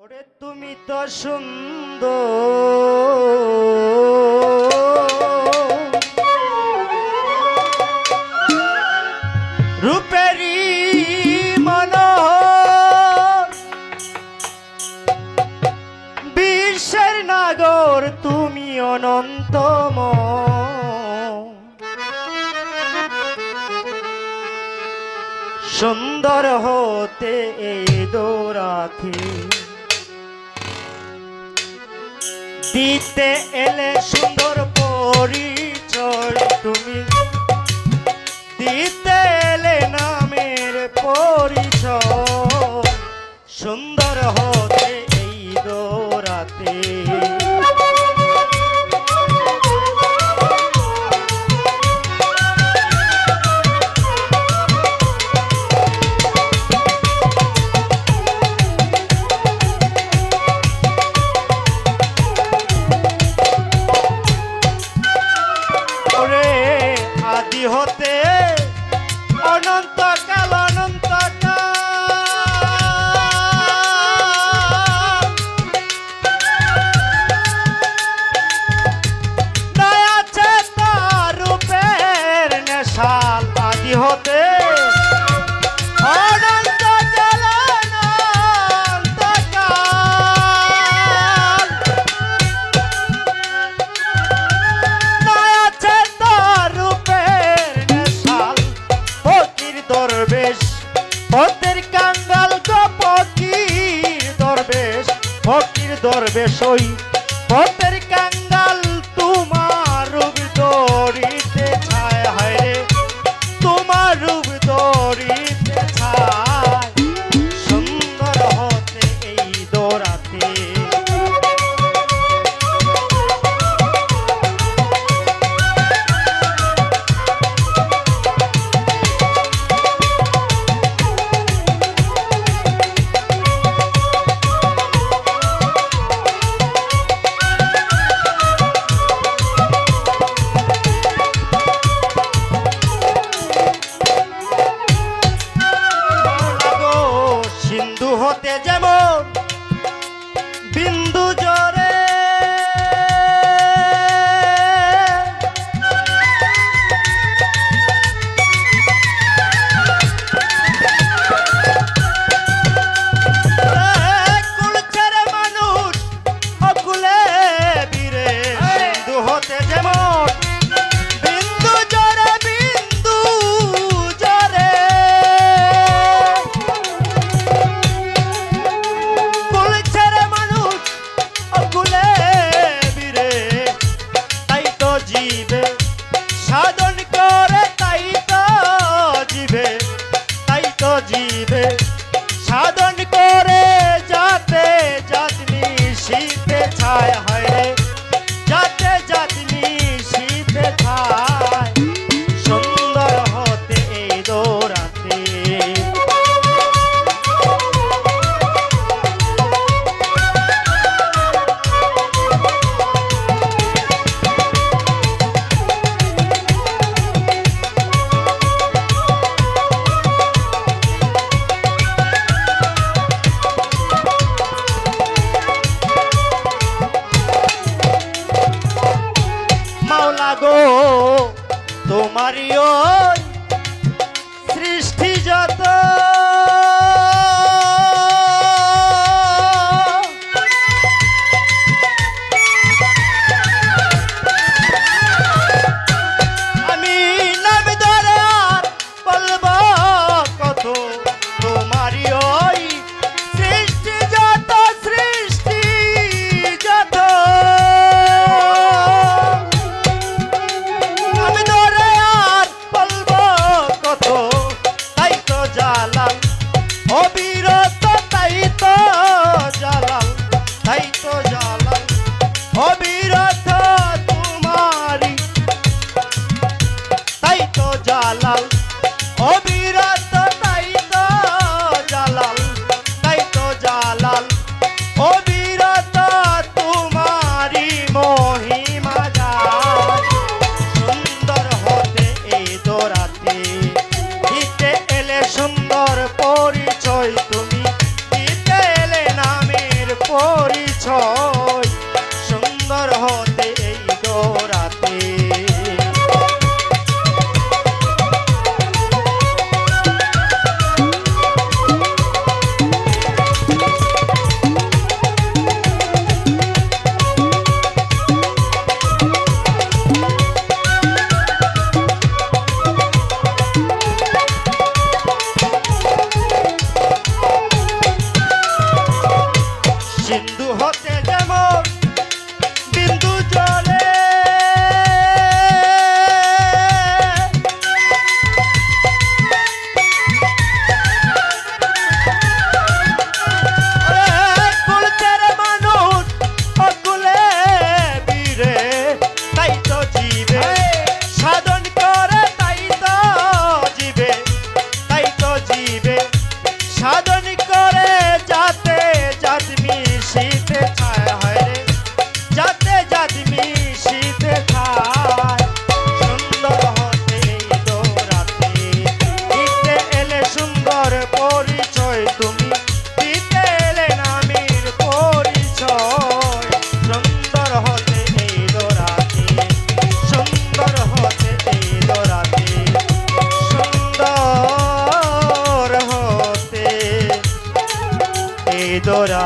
ওরে তুমি তো সুন্দর রূপেরি মনোহর বিশ্বের নাগর তুমি অনন্তময় সুন্দর হতে এই দৌরাথি দিতে এলে সুন্দর পরিচয় তুমি দিতে এলে নামের পরিচয় সুন্দর হতে এই দৌরাতে আদি হতে অনন্তকাল দয়া চেতা রূপের নেশাল আদি হতে পথের কাঙ্গাল গো ফকির দরবেশ ওই পথের কাঙ্গাল তোমার রূপ দরিতে ছায় হায় রে তোমার রূপ দরিতে ছায় সুন্দর হতে এই দৌরাতে হতে যেমন বিন্দু জরে কুল ছেড়ে মানুষ অকুলে বীরে বিন্দু হতে যেমন বিন্দু জরে সাধন করে তাই তো জীবে সাধন করে যাতে জাতনি শীতে ছায় হয় রে যাতে জাতনি শীতে ছায় সুন্দর হতে এই দৌরাতে গো তোমারই ওই সৃষ্টি যত আমি নাম ধরে আর বলবো কত তোমারই ওই সৃষ্টি যত আমি ধরে আর বলবো পরিচয় সুন্দর হতে এই দোরাতে সিন্ধু হতে যেমন বিন্দু জলে কুলচের মানুষ অকুলে বীরে তাই তো জীবে সাধন করে তাই তো জীবে তাই তো জীবে সাধন করে যাতে যাদমি শীতে ছায় হয় রে যাতে যাদমি শীতে ছায় সুন্দর হতে এই দোরাতে দিতে এলে সুন্দর পরিচয় তুমি দিতে এলে নামের পরিচয় সুন্দর হতে এই দোরাতে সুন্দর হতে এই দোরাতে সুন্দর হতে এই দোরা